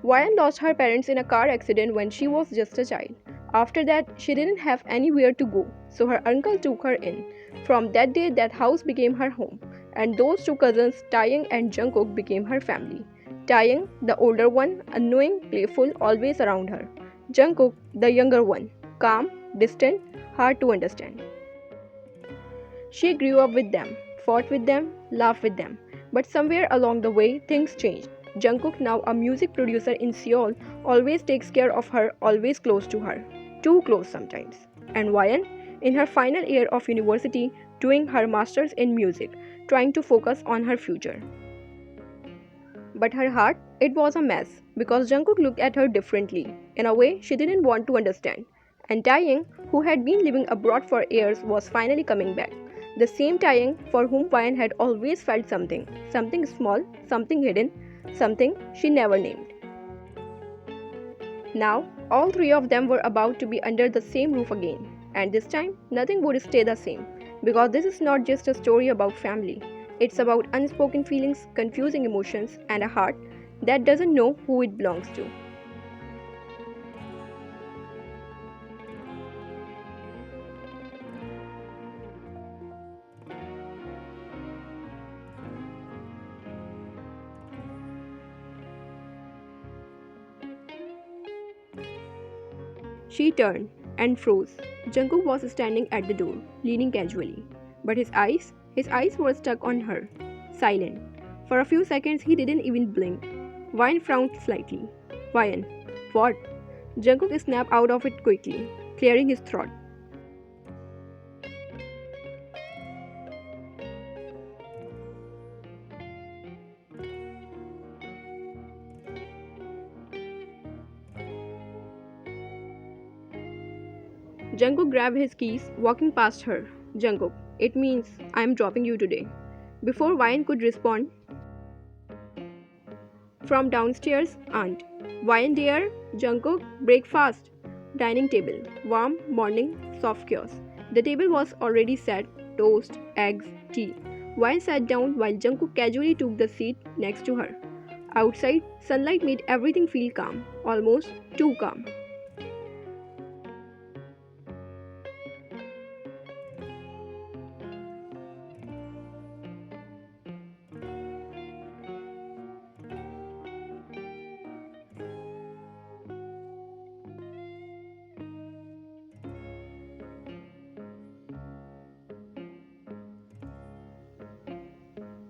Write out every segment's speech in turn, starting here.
Wyan lost her parents in a car accident when she was just a child. After that, she didn't have anywhere to go, so her uncle took her in. From that day, that house became her home, and those two cousins, Taehyung and Jungkook, became her family. Taehyung, the older one, annoying, playful, always around her. Jungkook, the younger one, calm, distant, hard to understand. She grew up with them, fought with them, laughed with them. But somewhere along the way, things changed. Jungkook, now a music producer in Seoul, always takes care of her, always close to her. Too close sometimes. And Wyan, in her final year of university, doing her masters in music, trying to focus on her future. But her heart, it was a mess because Jungkook looked at her differently, in a way she didn't want to understand. And Taehyung, who had been living abroad for years, was finally coming back. The same Taehyung for whom Wyan had always felt something small, something hidden, something she never named. Now, all three of them were about to be under the same roof again, and this time, nothing would stay the same, because this is not just a story about family. It's about unspoken feelings, confusing emotions, and a heart that doesn't know who it belongs to. She turned and froze. Jungkook was standing at the door, leaning casually. But his eyes were stuck on her, silent. For a few seconds he didn't even blink. Wyan frowned slightly. Wyan, what? Jungkook snapped out of it quickly, clearing his throat. Jungkook grabbed his keys, walking past her. Jungkook, it means I am dropping you today. Before Wyan could respond, from downstairs, Aunt. Wyan dear, Jungkook, breakfast. Dining table, warm, morning, soft chaos. The table was already set, toast, eggs, tea. Wyan sat down while Jungkook casually took the seat next to her. Outside, sunlight made everything feel calm, almost too calm.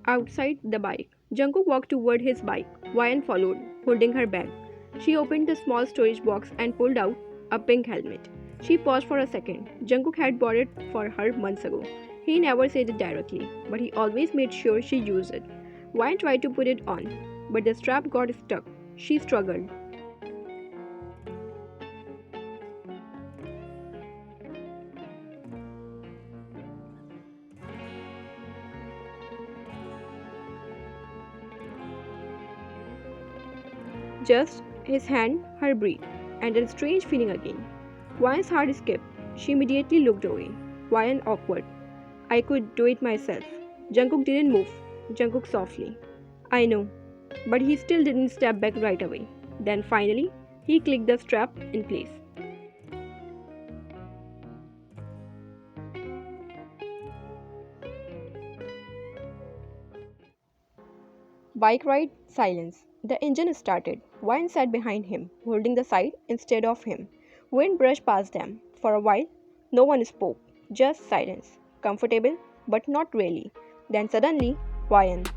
Outside the bike, Jungkook walked toward his bike. Wyan followed, holding her bag. She opened the small storage box and pulled out a pink helmet. She paused for a second. Jungkook had bought it for her months ago. He never said it directly, but he always made sure she used it. Wyan tried to put it on, but the strap got stuck. She struggled. Just his hand, her breath, and a strange feeling again. Wyan's heart skipped. She immediately looked away. Wyan awkward. I could do it myself. Jungkook didn't move. Jungkook softly. I know. But he still didn't step back right away. Then finally, he clicked the strap in place. Bike ride, silence. The engine started. Wyan sat behind him, holding the side instead of him. Wind brushed past them. For a while, no one spoke. Just silence. Comfortable, but not really. Then suddenly, Wyan.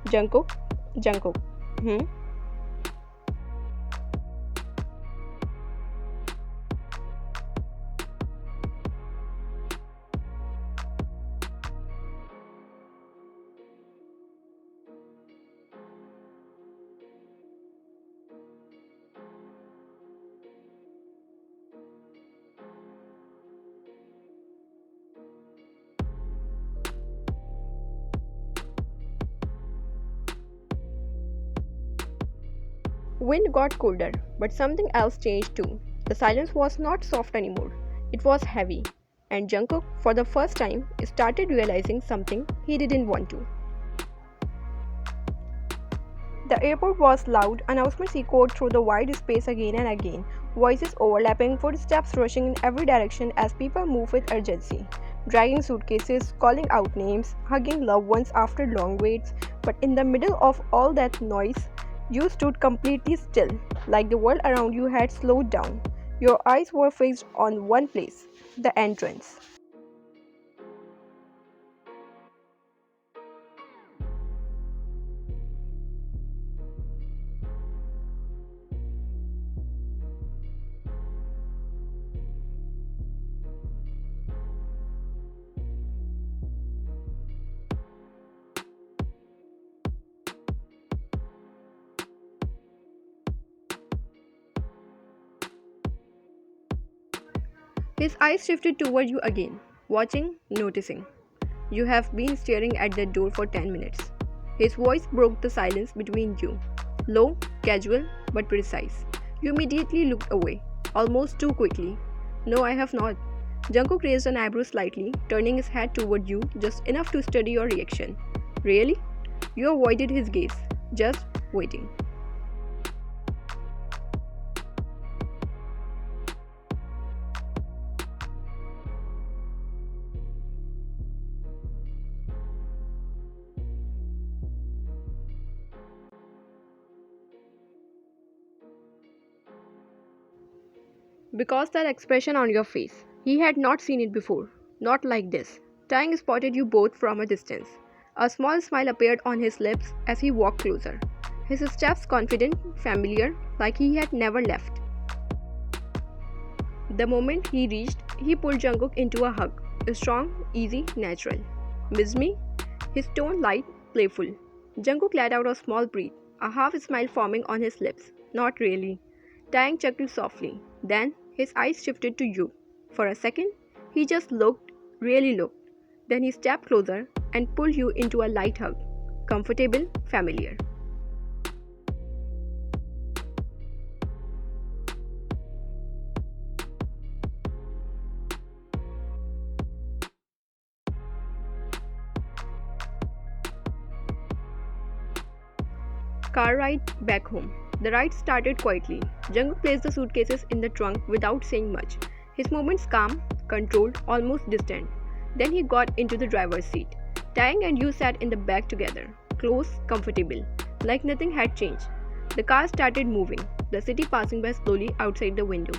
Jungkook? Jungkook. Hmm? Wind got colder, but something else changed too. The silence was not soft anymore. It was heavy. And Jungkook, for the first time, started realizing something he didn't want to. The airport was loud, announcements echoed through the wide space again and again, voices overlapping, footsteps rushing in every direction as people moved with urgency, dragging suitcases, calling out names, hugging loved ones after long waits. But in the middle of all that noise, you stood completely still, like the world around you had slowed down. Your eyes were fixed on one place, the entrance. His eyes shifted toward you again, watching, noticing. You have been staring at that door for 10 minutes. His voice broke the silence between you. Low, casual, but precise. You immediately looked away, almost too quickly. No, I have not. Jungkook raised an eyebrow slightly, turning his head toward you just enough to study your reaction. Really? You avoided his gaze, just waiting. Because that expression on your face, he had not seen it before. Not like this. Taehyung spotted you both from a distance. A small smile appeared on his lips as he walked closer. His steps confident, familiar, like he had never left. The moment he reached, he pulled Jungkook into a hug. Strong, easy, natural. Miss me? His tone light, playful. Jungkook let out a small breath, a half smile forming on his lips. Not really. Taehyung chuckled softly. Then his eyes shifted to you. For a second, he just looked, really looked. Then he stepped closer and pulled you into a light hug. Comfortable, familiar. Car ride back home. The ride started quietly. Jungkook placed the suitcases in the trunk without saying much. His movements calm, controlled, almost distant. Then he got into the driver's seat. Taehyung and you sat in the back together, close, comfortable, like nothing had changed. The car started moving, the city passing by slowly outside the window.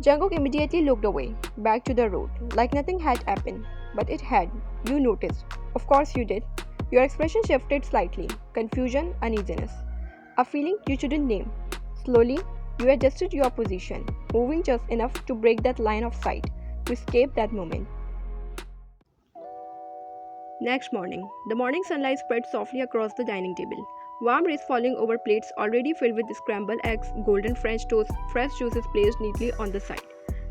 Jungkook immediately looked away, back to the road, like nothing had happened. But it had. You noticed. Of course you did. Your expression shifted slightly. Confusion, uneasiness. A feeling you shouldn't name. Slowly, you adjusted your position, moving just enough to break that line of sight, to escape that moment. Next morning, the morning sunlight spread softly across the dining table. Warm rays falling over plates already filled with scrambled eggs, golden French toast, fresh juices placed neatly on the side.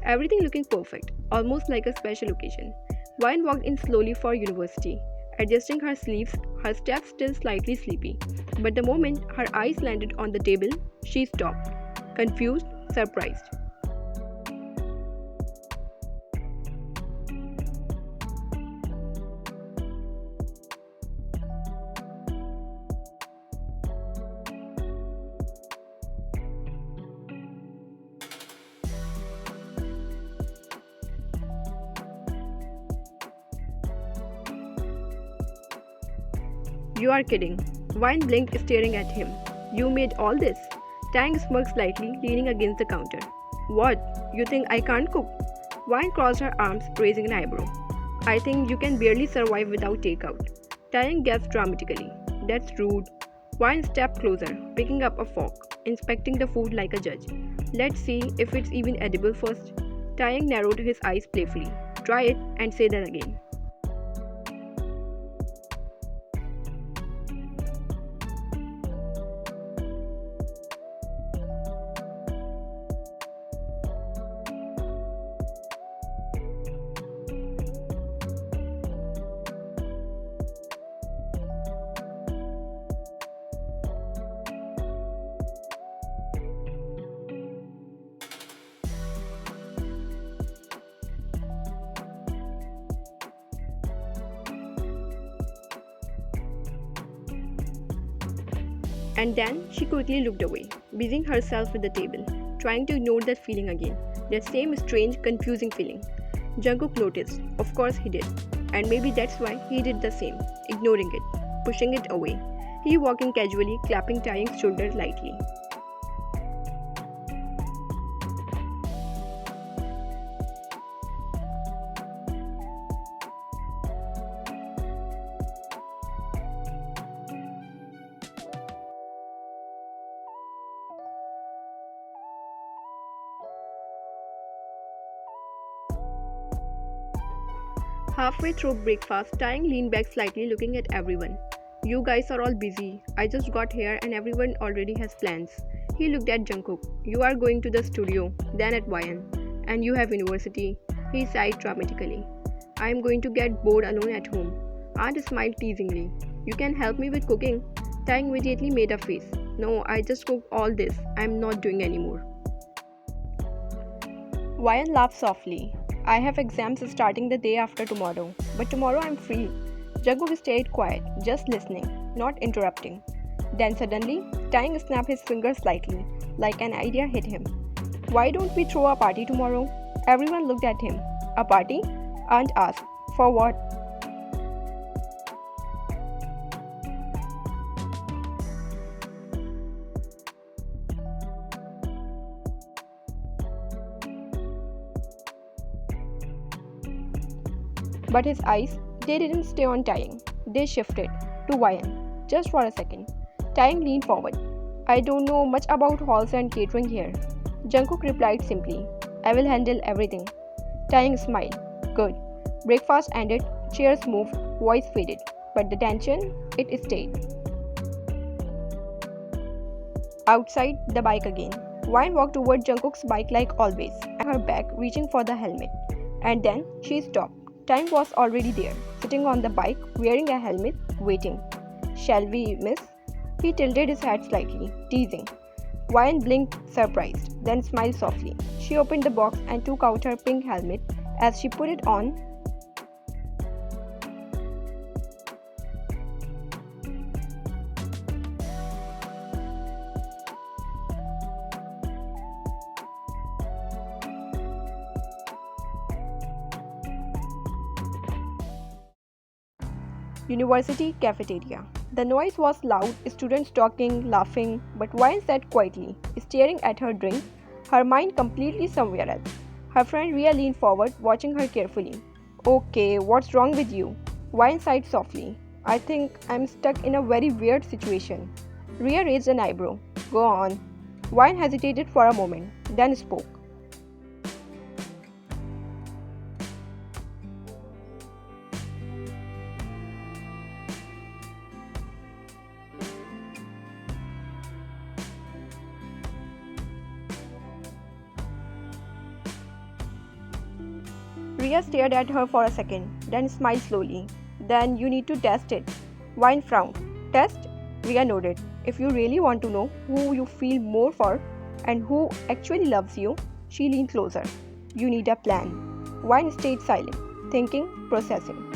Everything looking perfect, almost like a special occasion. Wine walked in slowly for university, adjusting her sleeves, her steps still slightly sleepy. But the moment her eyes landed on the table, she stopped, confused, surprised. You are kidding. Wine blinked, staring at him. You made all this? Tang smirked slightly, leaning against the counter. What? You think I can't cook? Wine crossed her arms, raising an eyebrow. I think you can barely survive without takeout. Tang gasped dramatically. That's rude. Wine stepped closer, picking up a fork, inspecting the food like a judge. Let's see if it's even edible first. Taehyung narrowed his eyes playfully. Try it and say that again. And then she quickly looked away, busying herself with the table, trying to ignore that feeling again, that same strange, confusing feeling. Jungkook noticed, of course he did, and maybe that's why he did the same, ignoring it, pushing it away. He walking casually, clapping Taehyung's shoulder lightly. Halfway through breakfast, Taehyung leaned back slightly, looking at everyone. You guys are all busy. I just got here and everyone already has plans. He looked at Jungkook. You are going to the studio, then at YN. And you have university. He sighed dramatically. I am going to get bored alone at home. Aunt smiled teasingly. You can help me with cooking. Taehyung immediately made a face. No, I just cook all this. I am not doing anymore. YN laughed softly. I have exams starting the day after tomorrow, but tomorrow I'm free. Jungkook stayed quiet, just listening, not interrupting. Then suddenly, Taehyung snapped his fingers slightly, like an idea hit him. Why don't we throw a party tomorrow? Everyone looked at him. A party? Aunt asked. For what? But his eyes, they didn't stay on Taehyung. They shifted to YN, just for a second. Taehyung leaned forward. I don't know much about halls and catering here. Jungkook replied simply, I will handle everything. Taehyung smiled. Good. Breakfast ended, chairs moved, voice faded. But the tension, it stayed. Outside, the bike again. YN walked toward Jungkook's bike like always, at her back, reaching for the helmet. And then she stopped. Taehyung was already there, sitting on the bike, wearing a helmet, waiting. Shall we, miss? He tilted his head slightly, teasing. YN blinked, surprised, then smiled softly. She opened the box and took out her pink helmet. As she put it on, University cafeteria. The noise was loud, students talking, laughing, but YN sat quietly, staring at her drink, her mind completely somewhere else. Her friend Ria leaned forward, watching her carefully. Okay, what's wrong with you? YN sighed softly. I think I'm stuck in a very weird situation. Ria raised an eyebrow. Go on. YN hesitated for a moment, then spoke. Ria stared at her for a second, then smiled slowly. Then you need to test it. YN frowned. Test? Ria nodded. If you really want to know who you feel more for and who actually loves you, she leaned closer. You need a plan. YN stayed silent, thinking, processing.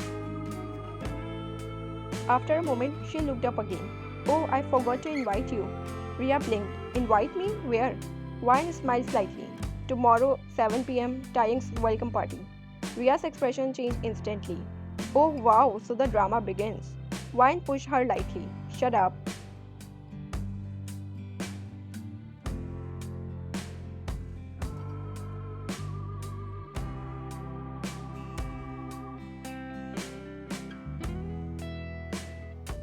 After a moment, she looked up again. Oh, I forgot to invite you. Ria blinked. Invite me? Where? YN smiled slightly. Tomorrow, 7 p.m., Taehyung's welcome party. Ria's expression changed instantly. Oh wow, so the drama begins. YN pushed her lightly. Shut up.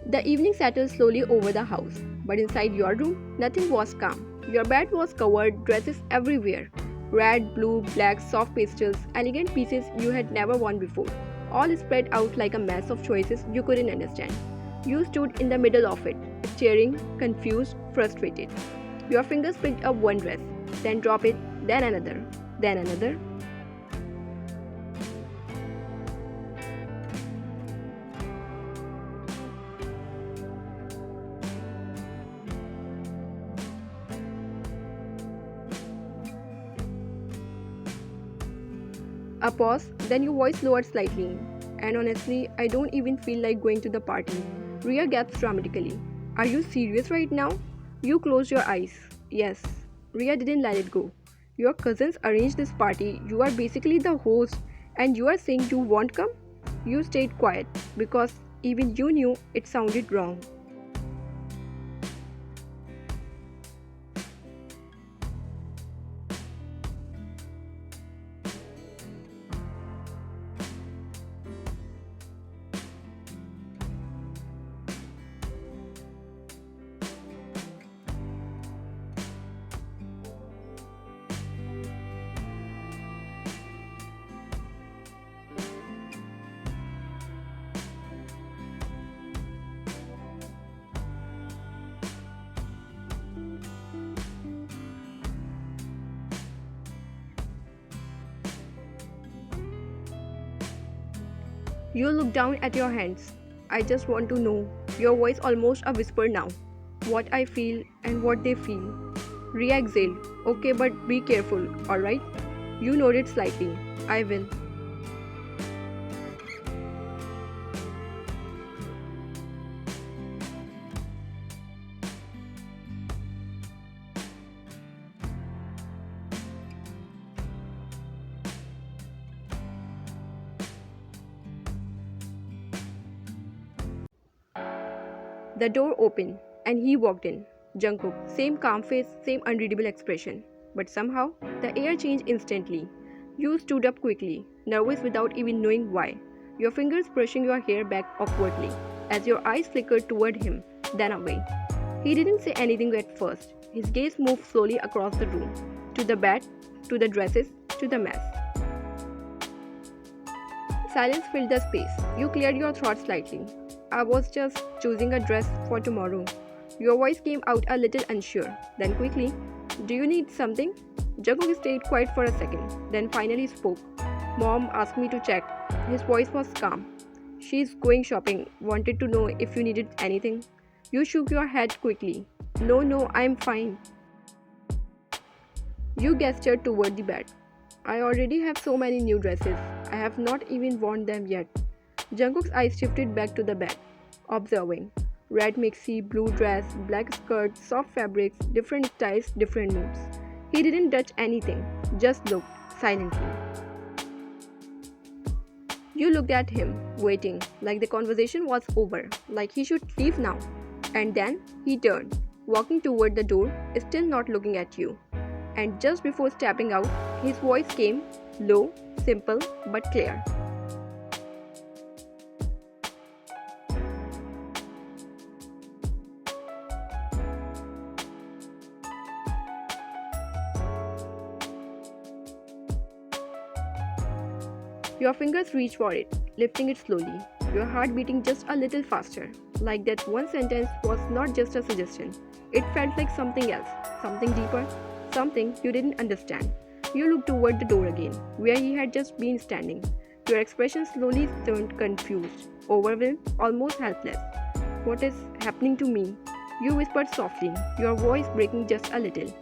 The evening settled slowly over the house, but inside your room, nothing was calm. Your bed was covered, dresses everywhere. Red, blue, black, soft pastels, elegant pieces you had never worn before, all spread out like a mess of choices you couldn't understand. You stood in the middle of it, staring, confused, frustrated. Your fingers picked up one dress, then dropped it, then another, then another. A pause, then your voice lowered slightly. And honestly, I don't even feel like going to the party. Ria gasped dramatically. Are you serious right now? You closed your eyes. Yes. Ria didn't let it go. Your cousins arranged this party. You are basically the host, and you are saying you won't come? You stayed quiet because even you knew it sounded wrong. You look down at your hands. I just want to know, your voice almost a whisper now, what I feel and what they feel. Ria exhaled. Okay, but be careful, alright? You nodded slightly. I will. The door opened, and he walked in. Jungkook, same calm face, same unreadable expression. But somehow, the air changed instantly. You stood up quickly, nervous without even knowing why. Your fingers brushing your hair back awkwardly, as your eyes flickered toward him, then away. He didn't say anything at first. His gaze moved slowly across the room, to the bed, to the dresses, to the mess. Silence filled the space. You cleared your throat slightly. I was just choosing a dress for tomorrow. Your voice came out a little unsure. Then quickly, do you need something? Jungkook stayed quiet for a second, then finally spoke. Mom asked me to check. His voice was calm. She's going shopping. Wanted to know if you needed anything. You shook your head quickly. No, I'm fine. You gestured toward the bed. I already have so many new dresses. I have not even worn them yet. Jungkook's eyes shifted back to the bed, observing. Red mixi, blue dress, black skirt, soft fabrics, different styles, different moods. He didn't touch anything, just looked, silently. You looked at him, waiting, like the conversation was over, like he should leave now. And then he turned, walking toward the door, still not looking at you. And just before stepping out, his voice came, low, simple, but clear. Your fingers reached for it, lifting it slowly, your heart beating just a little faster, like that one sentence was not just a suggestion. It felt like something else, something deeper, something you didn't understand. You looked toward the door again, where he had just been standing. Your expression slowly turned confused, overwhelmed, almost helpless. What is happening to me? You whispered softly, your voice breaking just a little.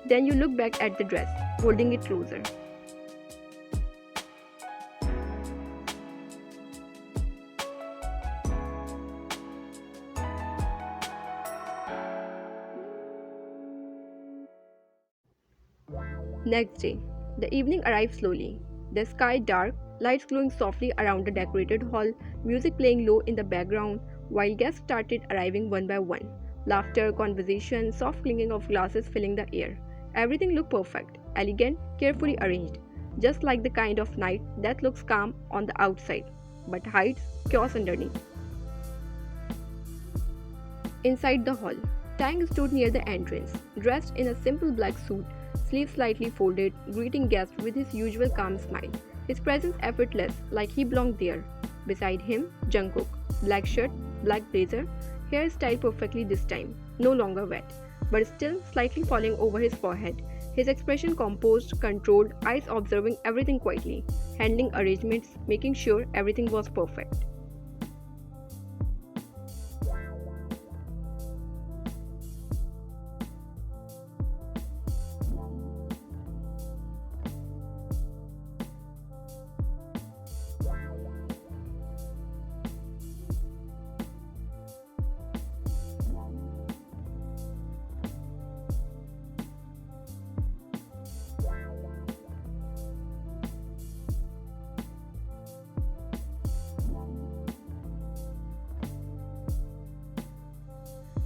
Then you looked back at the dress, holding it closer. Next day, the evening arrived slowly. The sky dark, lights glowing softly around the decorated hall, music playing low in the background, while guests started arriving one by one. Laughter, conversation, soft clinking of glasses filling the air. Everything looked perfect, elegant, carefully arranged, just like the kind of night that looks calm on the outside, but hides chaos underneath. Inside the hall, Tang stood near the entrance, dressed in a simple black suit, sleeves slightly folded, greeting guests with his usual calm smile. His presence effortless, like he belonged there. Beside him, Jungkook, black shirt, black blazer, hair styled perfectly this time, no longer wet, but still slightly falling over his forehead. His expression composed, controlled, eyes observing everything quietly, handling arrangements, making sure everything was perfect.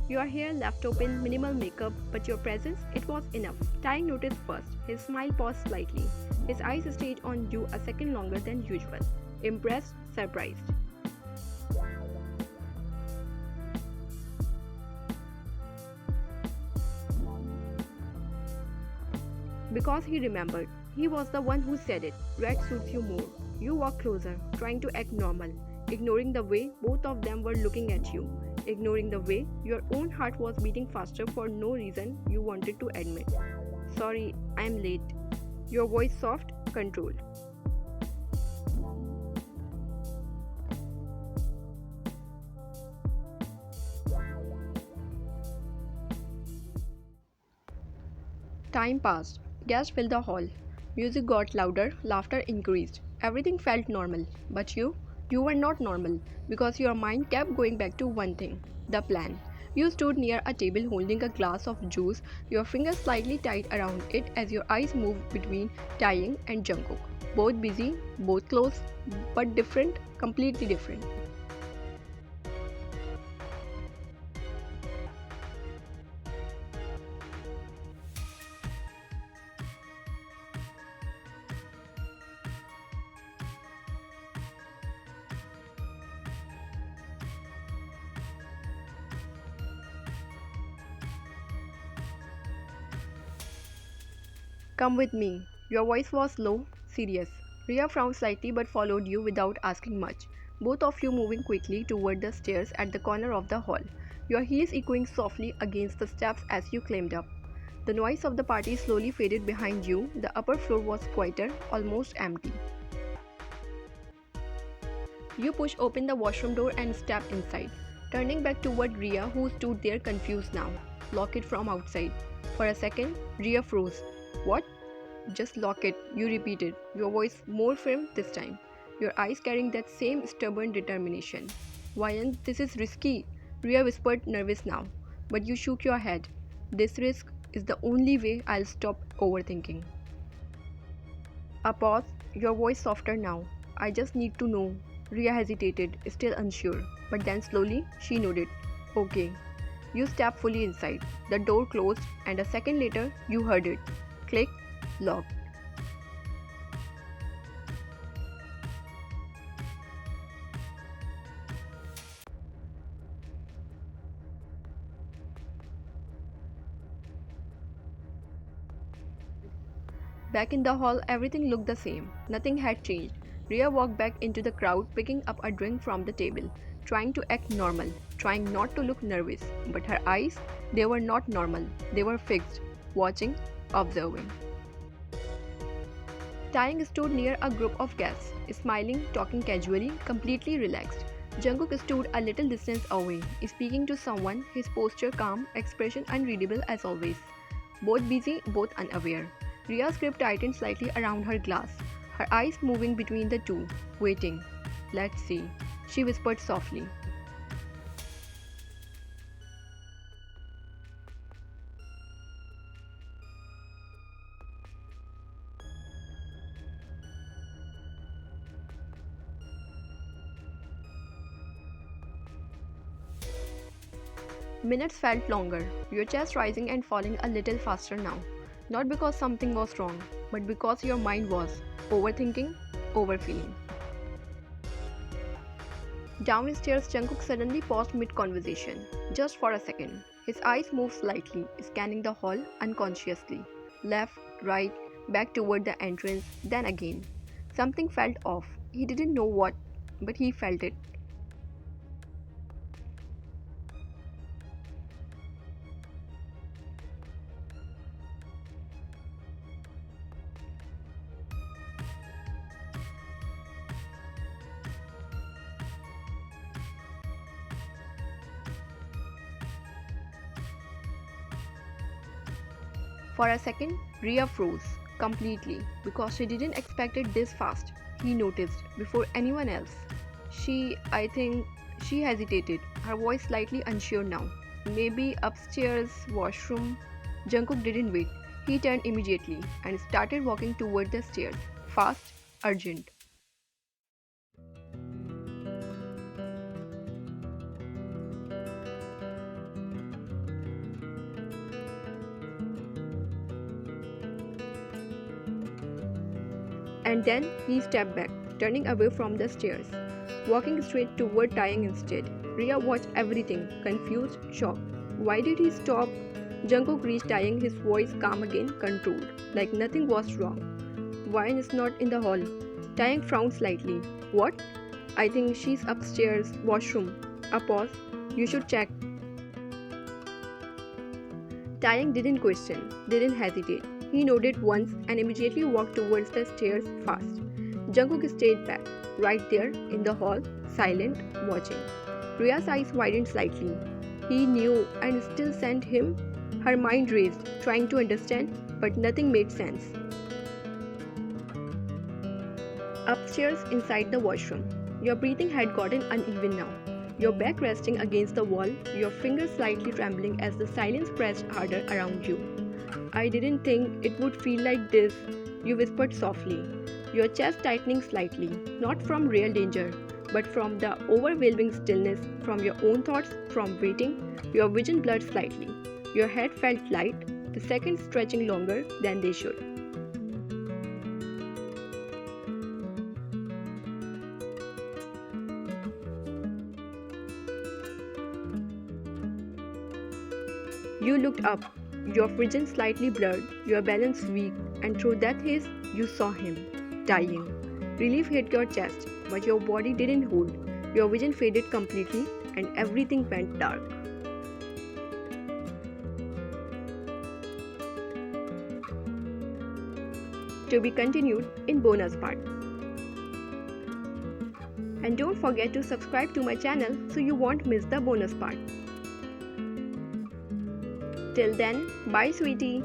Your hair left open, minimal makeup, but your presence, it was enough. Taehyung noticed first. His smile paused slightly. His eyes stayed on you a second longer than usual. Impressed, surprised. Because he remembered. He was the one who said it. Red suits you more. You walked closer, trying to act normal, ignoring the way both of them were looking at you, ignoring the way your own heart was beating faster for no reason you wanted to admit. Sorry, I'm late. Your voice soft, controlled. Time passed. Guests filled the hall. Music got louder, laughter increased. Everything felt normal. But you were not normal because your mind kept going back to one thing, the plan. You stood near a table holding a glass of juice, your fingers slightly tight around it as your eyes moved between Taehyung and Jungkook. Both busy, both close, but different, completely different. Come with me. Your voice was low, serious. Ria frowned slightly but followed you without asking much, both of you moving quickly toward the stairs at the corner of the hall, your heels echoing softly against the steps as you climbed up. The noise of the party slowly faded behind you, the upper floor was quieter, almost empty. You push open the washroom door and step inside, turning back toward Ria who stood there confused now. Lock it from outside. For a second, Ria froze. What? Just lock it, you repeated, your voice more firm this time, your eyes carrying that same stubborn determination. Wayan, this is risky, Ria whispered, nervous now. But you shook your head. This risk is the only way I'll stop overthinking. A pause, your voice softer now. I just need to know. Ria hesitated, still unsure, but then slowly she nodded. Okay. You stepped fully inside. The door closed, and a second later, you heard it. Click, locked. Back in the hall, everything looked the same. Nothing had changed. Ria walked back into the crowd, picking up a drink from the table, trying to act normal, trying not to look nervous. But her eyes, they were not normal. They were fixed, watching, observing. Taehyung stood near a group of guests, smiling, talking casually, completely relaxed. Jungkook stood a little distance away, speaking to someone, his posture calm, expression unreadable as always. Both busy, both unaware. Ria's grip tightened slightly around her glass, her eyes moving between the two, waiting. Let's see, she whispered softly. Minutes felt longer, your chest rising and falling a little faster now. Not because something was wrong, but because your mind was overthinking, overfeeling. Downstairs, Jungkook suddenly paused mid-conversation, just for a second. His eyes moved slightly, scanning the hall unconsciously. left, right, back toward the entrance, then again. Something felt off. He didn't know what, but he felt it. For a second, Ria froze completely because she didn't expect it this fast. He noticed before anyone else. I think, she hesitated, her voice slightly unsure now. Maybe upstairs, washroom. Jungkook didn't wait. He turned immediately and started walking toward the stairs. Fast, urgent. And then he stepped back, turning away from the stairs, walking straight toward Taehyung instead. Ria watched everything, confused, shocked. Why did he stop? Jungkook reached Taehyung, his voice calm again, controlled, like nothing was wrong. Wine is not in the hall. Taehyung frowned slightly. What? I think she's upstairs, washroom. A pause. You should check. Taehyung didn't question, didn't hesitate. He nodded once and immediately walked towards the stairs fast. Jungkook stayed back, right there in the hall, silent, watching. Ria's eyes widened slightly. He knew and still sent him. Her mind raced, trying to understand, but nothing made sense. Upstairs inside the washroom, your breathing had gotten uneven now. Your back resting against the wall, your fingers slightly trembling as the silence pressed harder around you. I didn't think it would feel like this, you whispered softly, your chest tightening slightly, not from real danger, but from the overwhelming stillness, from your own thoughts, from waiting. Your vision blurred slightly. Your head felt light, the seconds stretching longer than they should. You looked up, your vision slightly blurred, your balance weak, and through that haze, you saw him, dying. Relief hit your chest, but your body didn't hold. Your vision faded completely, and everything went dark. To be continued in bonus part. And don't forget to subscribe to my channel so you won't miss the bonus part. Till then, bye sweetie.